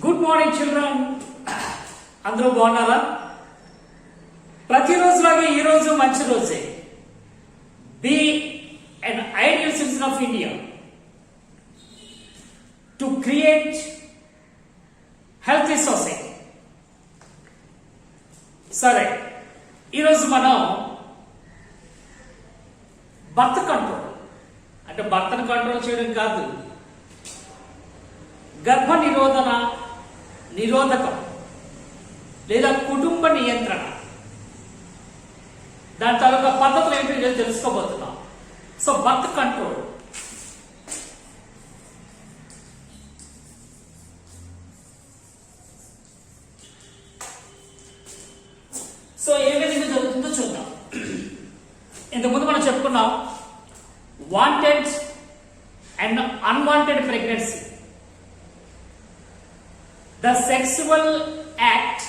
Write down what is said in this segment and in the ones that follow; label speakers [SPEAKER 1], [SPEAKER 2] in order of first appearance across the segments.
[SPEAKER 1] Good morning children, అందరూ బాగున్నారా? ప్రతిరోజులాగే ఈ రోజు మంచి రోజే. Be an ideal citizen of India to create healthy society. సరే, ఈరోజు మనం బర్త్ కంట్రోల్ అంటే భర్తను కంట్రోల్ చేయడం కాదు, గర్భ నిరోధకం లేదా కుటుంబ నియంత్రణ, దాని తాలూకా పద్ధతులు ఏంటో తెలుసుకోబోతున్నాం. So birth control. సో ఏ విధంగా జరుగుతుందో చూద్దాం. ఇంతకుముందు మనం చెప్పుకున్నాం wanted and unwanted pregnancy. The sexual act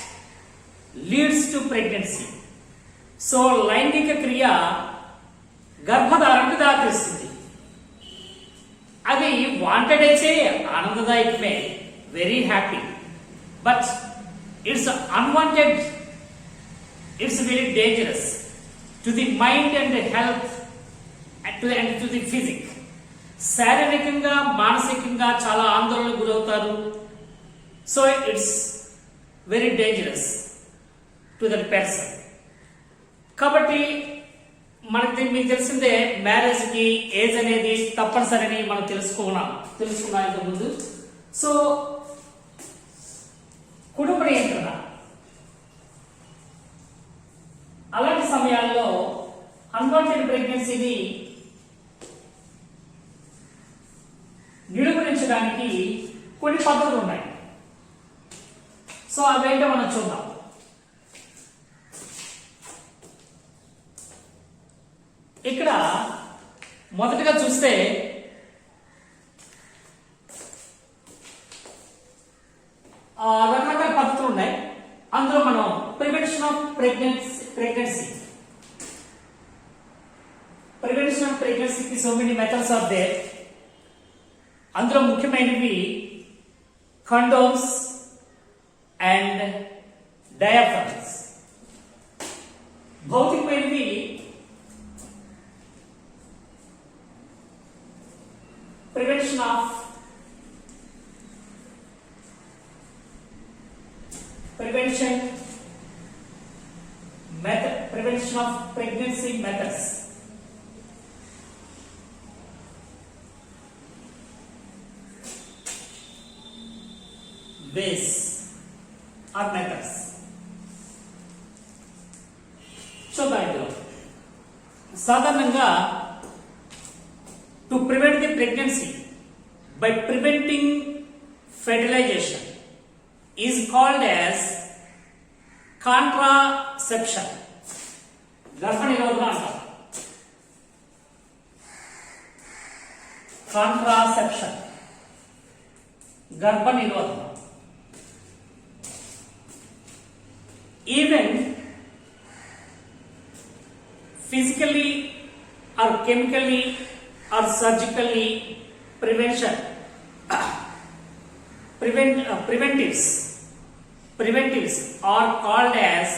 [SPEAKER 1] leads to pregnancy. So లైంగిక క్రియ గర్భధారణకు దారితీస్తుంది. అది వాంటెడ్ అయితే ఆనందదాయకమే, very happy. But it's unwanted, it's very dangerous to the mind and health and to the physique. శారీరకంగా మానసికంగా చాలా ఆందోళనకు గురవుతారు. So it's very dangerous to that person. కాబట్టి మనకి మీకు తెలిసిందే, మ్యారేజ్ కి ఏజ్ అనేది తప్పనిసరి మనం తెలుసుకున్నాం ఇంతకు ముందు. సో కుటుంబ నియంత్రణ, అలాంటి సమయాల్లో అన్వాంటెడ్ ప్రెగ్నెన్సీని నిలువరించడానికి కొన్ని పద్ధతులు ఉన్నాయి. సో అవేంటో మనం చూద్దాం. ఇక్కడ మొదటగా చూస్తే రకరకాల పద్ధతులు ఉన్నాయి. అందులో మనం ప్రివెన్షన్ ఆఫ్ ప్రెగ్నెన్సీకి so many methods are there. అందులో ముఖ్యమైనవి కండోమ్స్ and diaphragms. భౌతికమైనవి prevention of pregnancy methods. Ways or methods. చూద్దాం. ఇందులో సాధారణంగా to prevent the pregnancy by preventing fertilisation is called as contraception. గర్భ నిరోధన అంటారు. కాంట్రాసెప్షన్, గర్భ నిరోధన. Even physically or chemically or surgically preventives are called as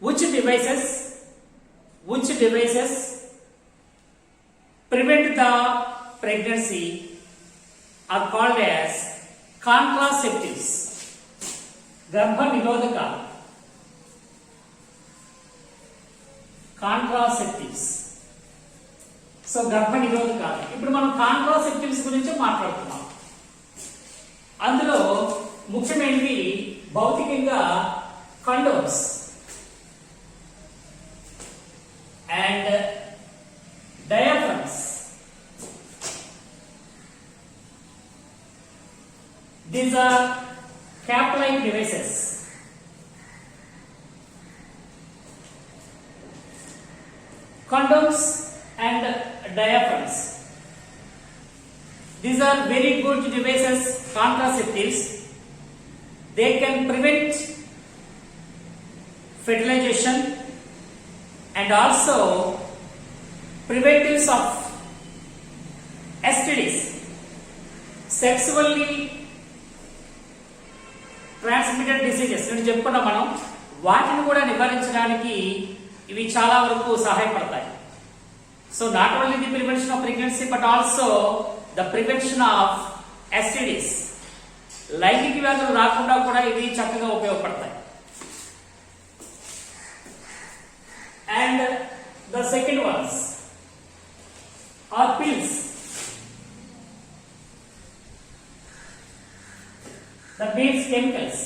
[SPEAKER 1] which devices prevent the pregnancy are called as contraceptives. గర్భ నిరోధక contraceptives. So గర్భ నిరోధక. ఇప్పుడు మనం contraceptives గురించి మాట్లాడుతున్నాం. అందులో ముఖ్యమైనవి భౌతికంగా condoms and diaphragms. These are cap-like devices. Condoms and diaphragms. These are very good devices, contraceptives. They can prevent fertilization and also preventives of STDs, sexually transmitted diseases నేను చెప్పుకున్నాం మనం, వాటిని కూడా నివారించడానికి ఇవి చాలా వరకు సహాయపడతాయి. So not only the prevention of pregnancy but also the prevention of STDs, లైంగిక వ్యాధులు రాకుండా కూడా ఇవి చక్కగా ఉపయోగపడతాయి. And the second ones are pills. That means chemicals.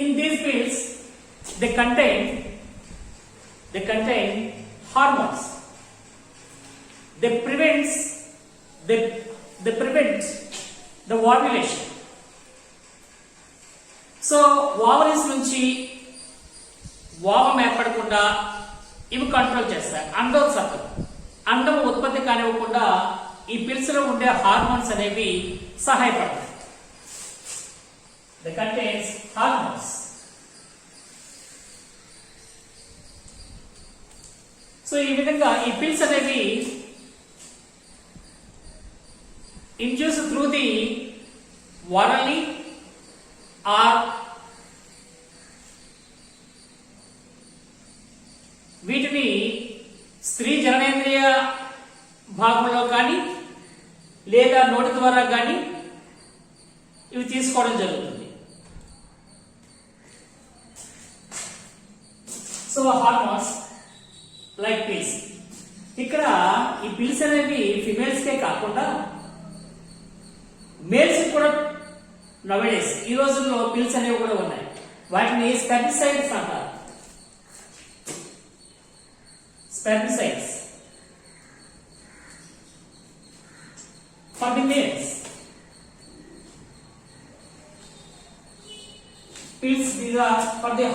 [SPEAKER 1] In these pills, they contain hormones. They prevent the ovulation. So ovaries నుంచి ovum ఏర్పడకుండా ఇవి control చేస్తాయి. అండోత్సర్గం, అండం ఉత్పత్తి కానివ్వకుండా ఈ పిల్స్ లో ఉండే హార్మోన్స్ అనేవి సహాయపడతాయి. They contains hormones. సో ఈ విధంగా ఈ పిల్స్ అనేవి induce through the orally or వీటిని స్త్రీ జననేంద్రియ భాగంలో కానీ లేదా నోటి ద్వారా కానీ ఇవి తీసుకోవడం జరుగుతుంది. So hormones like pills. ఇక్కడ ఈ పిల్స్ అనేవి ఫిమేల్స్ కే కాకుండా మేల్స్ కూడా నవడేస్ ఈ రోజుల్లో పిల్స్ అనేవి కూడా ఉన్నాయి. వాటిని స్పెర్మిసైడ్స్ అంటారు. Spermicides for the males. Pills these are for the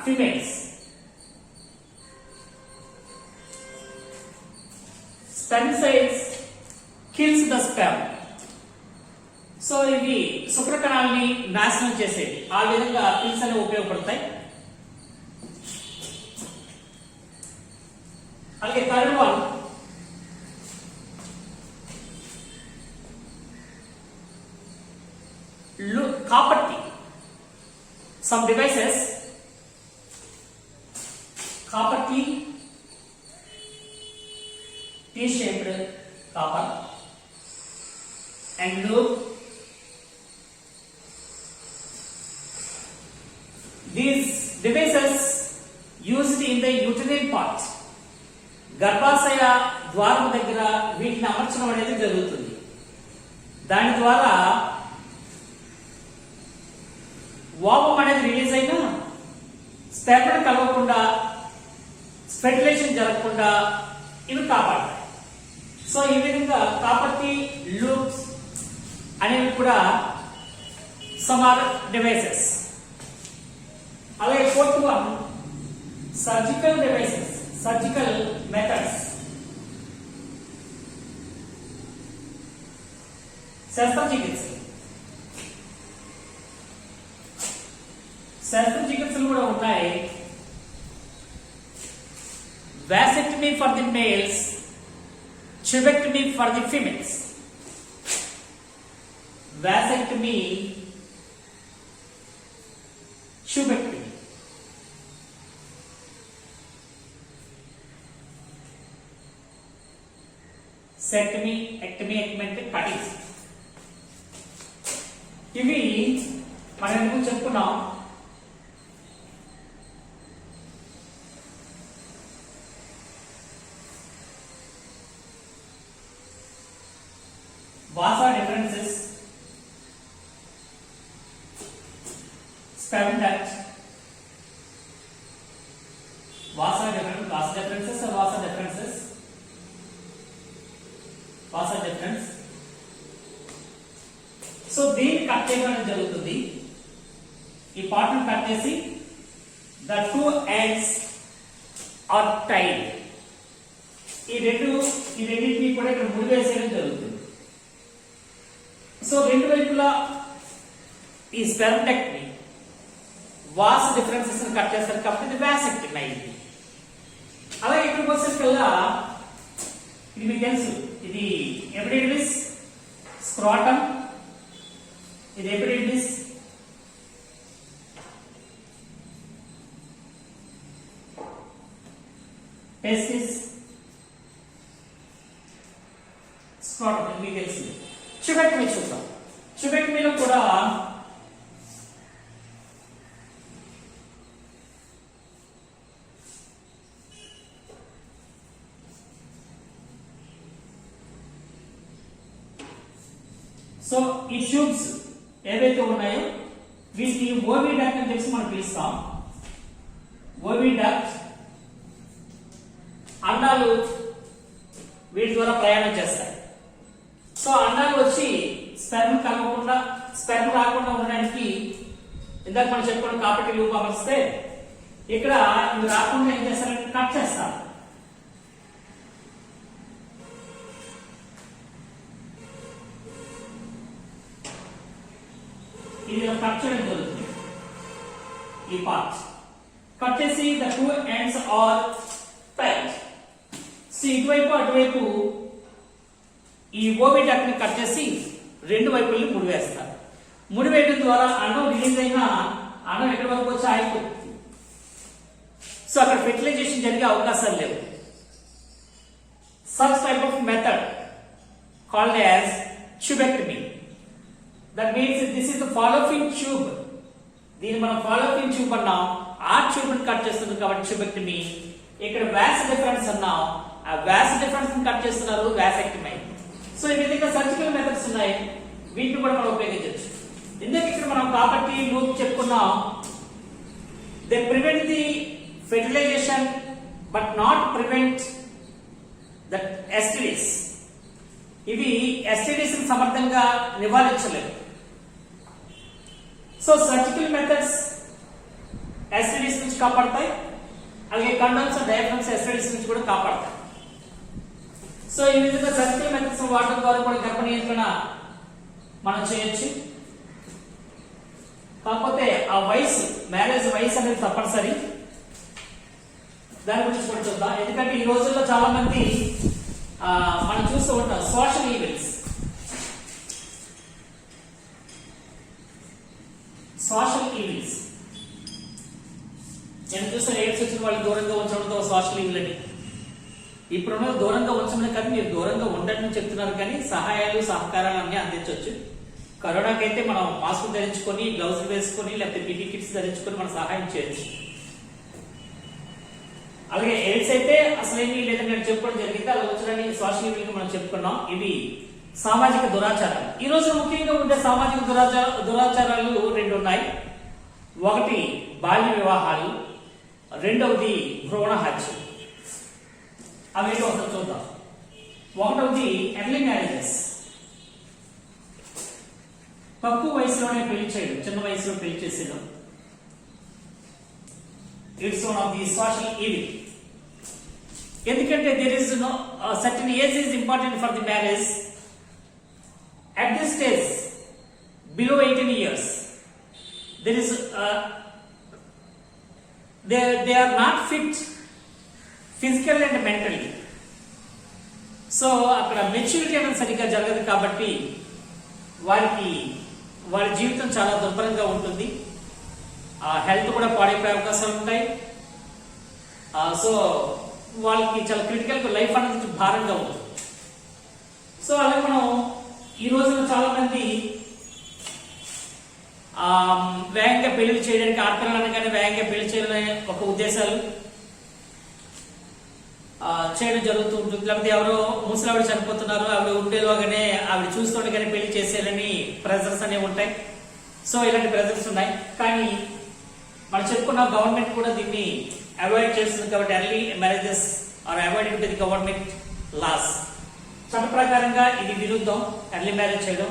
[SPEAKER 1] females. Spermicides kills the sperm. So ఇవి శుక్రకణాలని నాశనం చేసేవి. ఆ విధంగా పిల్స్ అనేవి ఉపయోగపడతాయి. అలాగే third one copper tea. Some devices copper tea, T-shaped copper and lube. These devices used in the uterine part, గర్భాశయ ద్వారం దగ్గర వీటిని అమర్చడం అనేది జరుగుతుంది. దాని ద్వారా ఓవం అనేది రిలీజ్ అయినా స్పెర్మ్ కలవకుండా, స్పెర్యులేషన్ జరగకుండా ఇవి కాపాడతాయి. సో ఈ విధంగా కాపర్టీ లూప్స్ అనేవి కూడా సమార్ డివైసెస్. అలాగే fourth one surgical devices, surgical methods. శస్త్రచికిత్సలు కూడా ఉన్నాయి. vasectomy for the males, tubectomy for the females. Vasectomy, tubectomy. Sectomy, ectomy, అంటే కటింగ్స్. ఇవి మనం ఎందుకు చెప్పుకున్నాం? Vasa differences, sperm duct, vasa differences or vasa differences, vasa difference. So దీన్ని cut చేయడం జరుగుతుంది. ఈ పార్ట్ ని కట్ చేసి the two ends are tied. ఈ రెండింటిని కూడా ఇక్కడ ముడివేసేయడం జరుగుతుంది. సో రెండు వైపులా ఈ స్పెర్మ్ డక్ట్ ని వాస్ డిఫరెన్సెస్ కట్ చేస్తారు కాబట్టి ఇది వాసెక్టమీ అయింది. అలాగే ఇక్కడికి వచ్చేసరికల్లా ఇది మీకు తెలుసు, ఇది ఎపిడిడిమిస్, స్క్రాటమ్, ఇది ఎపిడిడిమిస్, టెస్టిస్, స్క్రాటమ్, ఇది మీకు తెలుసు. ట్యూబెక్టమీ చూద్దాం. ట్యూబెక్టమీలో కూడా సో ఈ ట్యూబ్స్ ఏవైతే ఉన్నాయో వీటిని ఓవిడక్ట్ అని చెప్పి మనం పిలుస్తాం. ఓవిడక్ట్ అండాలు వీటి ద్వారా ప్రయాణం చేస్తాయి. సో అండాలు వచ్చి స్పెర్మ్ కలవకుండా, స్పెర్మ్ రాకుండా ఉండడానికి ఇందాక మనం చెప్పుకున్న కాపటి లూప్ అమర్స్తే ఇక్కడ ఇవి రాకుండా ఏం చేస్తారంటే కట్ చేస్తారు. ఇది కట్ చేయడం జరుగుతుంది. ఈ పార్ట్ కట్ చేసి the two ends are tight. So ఇటువైపు అటువైపు ఈ ఓవిడక్ట్ ని కట్ చేసి రెండు వైపుల్ని ముడివేస్తారు. ముడివేయడం ద్వారా అండం రిలీజ్ అయిన అండం ఎక్కడి వరకు వచ్చి ఆగిపోతుంది. సో అక్కడ ఫెర్టిలైజేషన్ జరిగే అవకాశాలు లేవు. Such type of method called as tubectomy. That means this is the fallopian tube. దీన్ని మనం fallopian tube అన్నాం. ఆ ట్యూబ్ ని కట్ చేస్తుంది కాబట్టి ట్యూబెక్టమీ. ఇక్కడ వ్యాస్ డిఫరెన్స్ అన్నాం. ఆ వ్యాస్ డిఫరెన్స్ ని కట్ చేస్తున్నారు వ్యాసెక్టమీ. సో ఈ విధంగా సర్జికల్ మెథడ్స్ ఉన్నాయి, వీటిని కూడా మనం ఉపయోగించవచ్చు. ఇందుకు ఇక్కడ మనం కాబట్టి లూప్ చెప్పుకున్నాం. They prevent the fertilization but not prevent that STDs. ఇవి ఎస్టిడీస్ ని సమర్థంగా నివారించలేవు. సో సర్జికల్ మెథడ్స్ ఎస్టిడీస్ నుంచి కాపాడతాయి, అలాగే కండోమ్స్ డయాఫ్రమ్స్ ఎస్టిడీస్ నుంచి కూడా కాపాడతాయి. సో ఈ విధంగా సర్జికల్ మెథడ్స్ వాడడం ద్వారా కూడా గర్భ నియంత్రణ మనం చేయొచ్చు. కాకపోతే ఆ వయసు, మ్యారేజ్ వయసు అనేది తప్పనిసరి. దాని గురించి కూడా చూద్దాం. ఎందుకంటే ఈ రోజుల్లో చాలా మంది మనం చూస్తూ ఉంటాం సోషల్ ఈవెంట్స్. సోషల్ ఈవెంట్స్ నేను చూస్తాను, ఎయిడ్స్ వచ్చిన వాళ్ళు దూరంగా ఉంచడంతో సోషల్ ఈవెంట్ అని. ఇప్పుడున్న దూరంగా ఉంచడం కాదు, మీరు దూరంగా ఉండటం చెప్తున్నారు, కానీ సహాయాలు సహకారాలు అన్ని అందించవచ్చు. కరోనాకైతే మనం మాస్క్ ధరించుకొని, గ్లౌజులు వేసుకొని, లేకపోతే పీపీ కిట్స్ ధరించుకొని మనం సహాయం చేయొచ్చు. అలాగే ఎయిడ్స్ అయితే అసలేమీ లేదని నేను చెప్పుకోవడం జరిగింది. అలా వచ్చడానికి సోషల్ ఈవెంట్ మనం చెప్పుకున్నాం. ఇవి సామాజిక దురాచారాలు. ఈ రోజు ముఖ్యంగా ఉండే సామాజిక దురాచారాలు రెండు ఉన్నాయి. ఒకటి బాల్య వివాహాలు, రెండవది భ్రూణ హత్య. అవి ఒకసారి చూద్దాం. ఒకటవది ఎర్లీ మ్యారేజెస్, తక్కువ వయసులోనే పెళ్లి చేయడం, చిన్న వయసులో పెళ్లి చేసేయడం. It's one of the social evil. ఎందుకంటే there is no certain age is important for the marriage. At this stage, below 18 years, there is they are not fit physically and mentally. So అక్కడ maturity అనేది సరిగ్గా జరగదు కాబట్టి వారి జీవితం చాలా దుర్భరంగా ఉంటుంది. హెల్త్ కూడా పాడైపోయే అవకాశాలు ఉంటాయి. సో వాళ్ళకి చాలా క్రిటికల్ లైఫ్ అనేది భారంగా ఉంటుంది. సో అలాగే మనం ఈ రోజున చాలా మంది వేగంగా పెళ్లి చేయడానికి, ఆడపిల్లలు కానీ వేగంగా పెళ్లి చేయాలనే ఒక ఉద్దేశాలు చేయడం జరుగుతూ ఉంటుంది. లేకపోతే ఎవరో ముసలావిడ చనిపోతున్నారు, ఆవిడ ఉండేలోగానే ఆవిడ చూస్తుండగానే పెళ్లి చేసేయాలని ప్రెజర్స్ అనేవి ఉంటాయి. సో ఇలాంటి ప్రెజర్స్ ఉన్నాయి. కానీ మనం చెప్పుకున్న గవర్నమెంట్ కూడా దీన్ని అవాయిడ్ చేస్తుంది కాబట్టి early marriages are avoided by the government laws. చట్ట ప్రకారంగా ఇది విరుద్ధం ఎర్లీ మ్యారేజ్ చేయడం.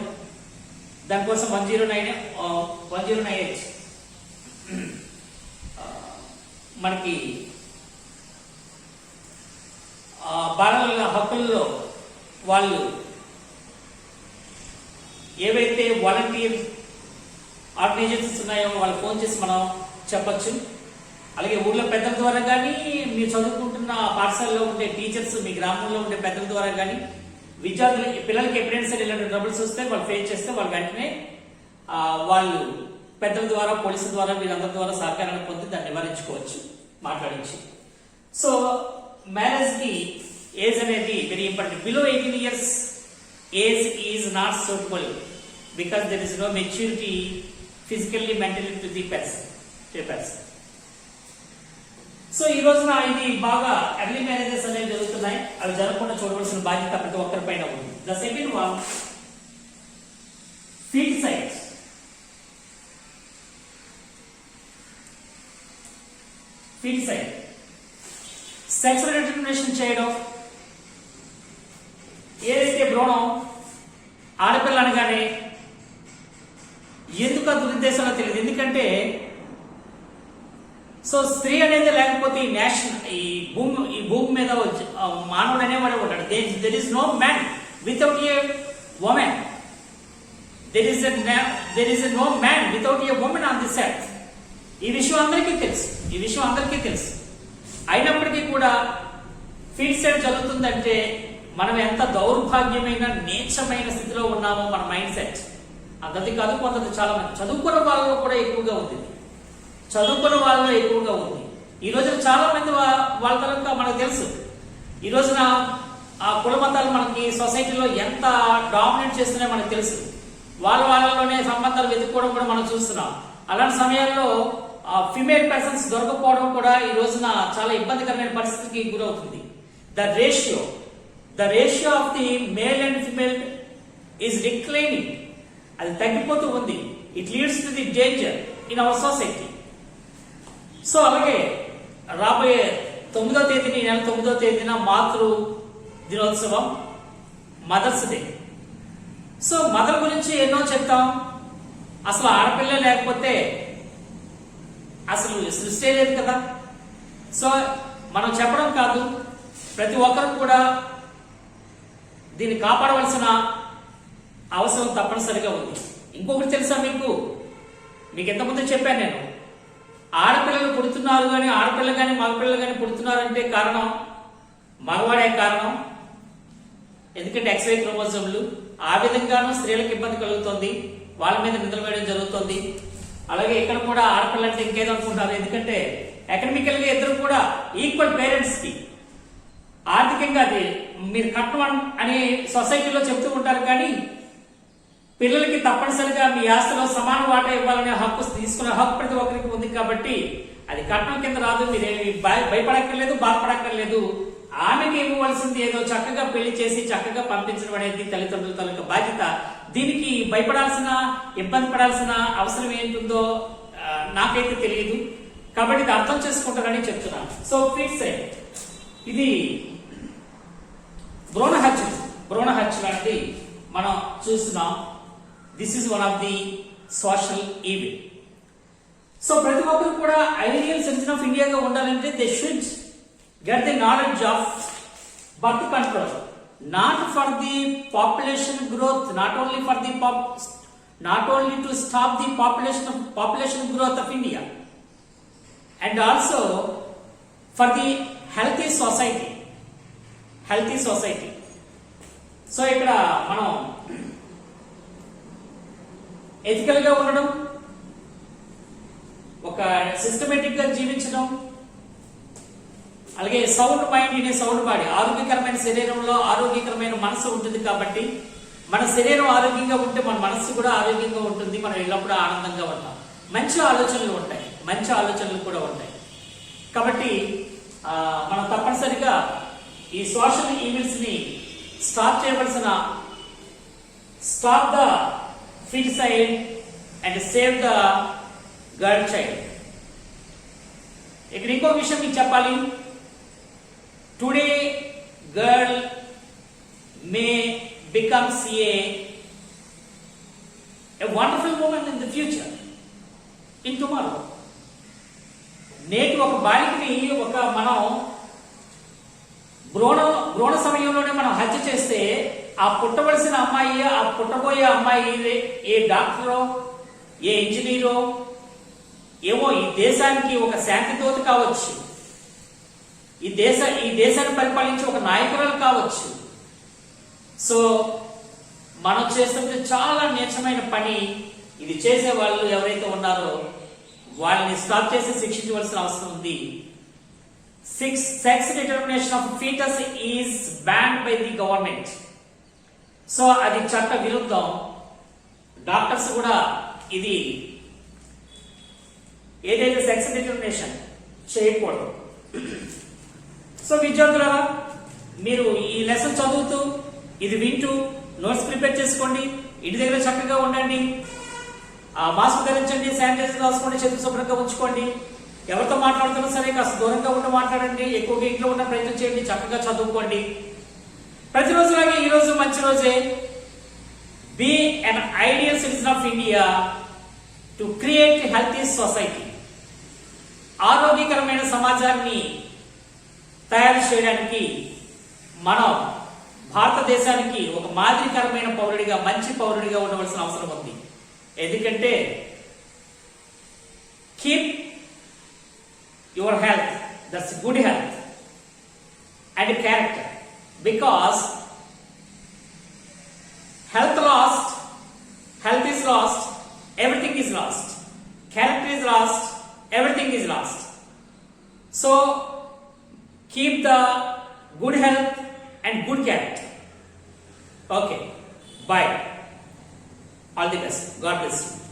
[SPEAKER 1] దానికోసం 109H మనకి బాలల హక్కుల్లో వాళ్ళు ఏవైతే వాలంటీర్ ఆర్గనైజేషన్స్ ఉన్నాయో వాళ్ళు ఫోన్ చేసి మనం చెప్పచ్చు. అలాగే ఊర్లో పెద్దల ద్వారా కానీ, మీరు చదువుకుంటున్న పాఠశాలలో ఉండే టీచర్స్, మీ గ్రామంలో ఉండే పెద్దల ద్వారా కానీ, విద్యార్థులు పిల్లలకి ఎప్పుడైనా సరే ఇలాంటి ట్రబుల్స్ వస్తే వాళ్ళు ఫేస్ చేస్తే వాళ్ళు వెంటనే వాళ్ళు పెద్దల ద్వారా, పోలీసుల ద్వారా, వీరందరి ద్వారా సహకారాన్ని పొంది దాన్ని నివారించుకోవచ్చు, మాట్లాడించి. సో మ్యారేజ్ కి ఏజ్ అనేది very important. Below 18 years age is not suitable because there is no maturity physically, mentally to the person. So ఈ రోజున ఇది బాగా ఎర్లీ మ్యారేజెస్ అనేవి జరుగుతున్నాయి. అవి జరగకుండా చూడవలసిన బాధ్యత ప్రతి ఒక్కరిపైన ఉంది. The second one, foeticide. Foeticide sexual determination చేయడం. ఏదైతే భ్రూణం ఆడపిల్ల అనగానే ఎందుకు ఆ దురుద్దేశంలో తెలియదు. ఎందుకంటే సో స్త్రీ అనేది లేకపోతే ఈ భూమి మీద మానవుడు అనేవాడు ఉంటాడు. There is no man without a woman. There is no man without a woman on this earth. ఈ విషయం అందరికీ తెలుసు. అయినప్పటికీ కూడా ఫీటిసైడ్ జరుగుతుందంటే మనం ఎంత దౌర్భాగ్యమైన, నీచమైన స్థితిలో ఉన్నామో మన మైండ్ సెట్. అందరిది కాదు, కొందరు చాలా మంది చదువుకున్న వాళ్ళలో కూడా ఎక్కువగా ఉంది. ఈ రోజున చాలా మంది వాళ్ళ తరఫున మనకు తెలుసు. ఈ రోజున ఆ కుల మతాలు మనకి సొసైటీలో ఎంత డామినేట్ చేస్తున్నాయో మనకు తెలుసు. వాళ్ళలోనే సంబంధాలు వెతుక్కోవడం కూడా మనం చూస్తున్నాం. అలాంటి సమయాల్లో ఫిమేల్ పర్సన్స్ దొరకపోవడం కూడా ఈ రోజున చాలా ఇబ్బందికరమైన పరిస్థితికి గురవుతుంది. The ratio of the male and female is declining. అది తగ్గిపోతూ ఉంది. It leads to the danger in our society. So అలాగే రాబోయే 9వ తేదీని, నెల 9వ తేదీన మాతృ దినోత్సవం, మదర్స్ డే. సో మదర్ గురించి ఎన్నో చెప్తాం. అసలు ఆడపిల్ల లేకపోతే అసలు సృష్టి లేదు కదా. సో మనం చెప్పడం కాదు, ప్రతి ఒక్కరు కూడా దీన్ని కాపాడవలసిన అవసరం తప్పనిసరిగా ఉంది. ఇంకొకటి తెలుసా మీకు ఎంతమంది చెప్పాను నేను, ఆడపిల్లలు పుడుతున్నారు కానీ, ఆడపిల్ల కానీ మగపిల్లలు కానీ పుడుతున్నారంటే కారణం మగవాడే కారణం. ఎందుకంటే XY క్రోమోజోమ్లు. ఆ విధంగానూ స్త్రీలకు ఇబ్బంది కలుగుతుంది, వాళ్ళ మీద నిద్ర వేయడం జరుగుతుంది. అలాగే ఇక్కడ కూడా ఆడపిల్ల అంటే ఇంకేదో అనుకుంటారు. ఎందుకంటే ఎకనామికల్ గా ఇద్దరు కూడా ఈక్వల్ పేరెంట్స్ కి. ఆర్థికంగా అది మీరు కట్నం అని సొసైటీలో చెప్తూ ఉంటారు, కానీ పిల్లలకి తప్పనిసరిగా మీ ఆస్తిలో సమాన వాటా ఇవ్వాలనే హక్కు తీసుకునే హక్కు ప్రతి ఒక్కరికి ఉంది. కాబట్టి అది కట్నం కింద రాదు. మీరేమి భయపడక్కర్లేదు, బాధపడక్కర్లేదు. ఆమెకి ఇవ్వవలసింది ఏదో చక్కగా పెళ్లి చేసి చక్కగా పంపించడం అనేది తల్లిదండ్రుల తాలూకా బాధ్యత. దీనికి భయపడాల్సిన, ఇబ్బంది పడాల్సిన అవసరం ఏంటుందో నాకైతే తెలియదు. కాబట్టి ఇది అర్థం చేసుకుంటారని చెప్తున్నాను. సో ఫీటిసైడ్ ఇది భ్రూణ హత్య లాంటిది మనం చూస్తున్నాం. This is one of the social evil. So ప్రతి ఒక్కరు కూడా ఐడియల్ సిటిజన్ ఆఫ్ ఇండియాగా ఉండాలంటే they should get the knowledge of birth control, not for the population growth, not only to stop the population growth of India, and also for the healthy society. So ఇక్కడ మనం ethical గా ఉండడం, ఒక systematic గా జీవించడం, అలాగే sound mind in sound body. ఆరోగ్యకరమైన శరీరంలో ఆరోగ్యకరమైన మనసు ఉంటుంది. కాబట్టి మన శరీరం ఆరోగ్యంగా ఉంటే మన మనసు కూడా ఆరోగ్యంగా ఉంటుంది. మనం ఎల్లప్పుడూ ఆనందంగా ఉంటాం. మంచి ఆలోచనలు కూడా ఉంటాయి. కాబట్టి మనం తప్పనిసరిగా ఈ సోషల్ ఈవిల్స్ ని stop the foeticide and save the girl child. ఇక్కడ ఇంకో విషయం మీకు చెప్పాలి. Today, girl may becomes a wonderful woman in the future, in tomorrow. నేటి ఒక బాలికని మనం భ్రూణ సమయంలోనే మనం హత్య చేస్తే ఆ పుట్టవలసిన అమ్మాయి, ఆ పుట్టబోయే అమ్మాయి ఏ డాక్టరో, ఏ ఇంజనీరో, ఏమో ఈ దేశానికి ఒక శాంతి దూత కావచ్చు, ఈ దేశాన్ని పరిపాలించే ఒక నాయకురాలు కావచ్చు. సో మనం చేస్తుంటే చాలా నీచమైన పని. ఇది చేసే వాళ్ళు ఎవరైతే ఉన్నారో వాళ్ళని స్టాప్ చేసి శిక్షించవలసిన అవసరం ఉంది. Sex determination of foetus is banned by the government. So అది చట్ట విరుద్ధం. డాక్టర్స్ కూడా ఇది ఏదైతే సెక్స్ డిటర్మినేషన్ చేయకూడదు. సో విద్యార్థులారా, మీరు ఈ లెసన్ చదువుతూ ఇది వింటూ నోట్స్ ప్రిపేర్ చేసుకోండి. ఇంటి దగ్గర చక్కగా ఉండండి, మాస్క్ ధరించండి, శానిటైజర్ రాసుకోండి, చేతులు శుభ్రంగా ఉంచుకోండి. ఎవరితో మాట్లాడుతున్నా సరే కాస్త దూరంగా ఉండి మాట్లాడండి, ఎక్కువగా ఇంట్లో ఉన్న ప్రయత్నం చేయండి, చక్కగా చదువుకోండి. ప్రతిరోజులాగే ఈ రోజు మంచి రోజే. Be an ideal citizen of India to create healthy society. ఆరోగ్యకరమైన సమాజాన్ని తయారు చేయడానికి మనం భారతదేశానికి ఒక మాదిరికరమైన పౌరుడిగా, మంచి పౌరుడిగా ఉండవలసిన అవసరం ఉంది. ఎందుకంటే keep your health, that's good health and character. Because health lost, health is lost, everything is lost. Character is lost, everything is lost. So keep the good health and good character. Okay, bye. All the best. God bless you.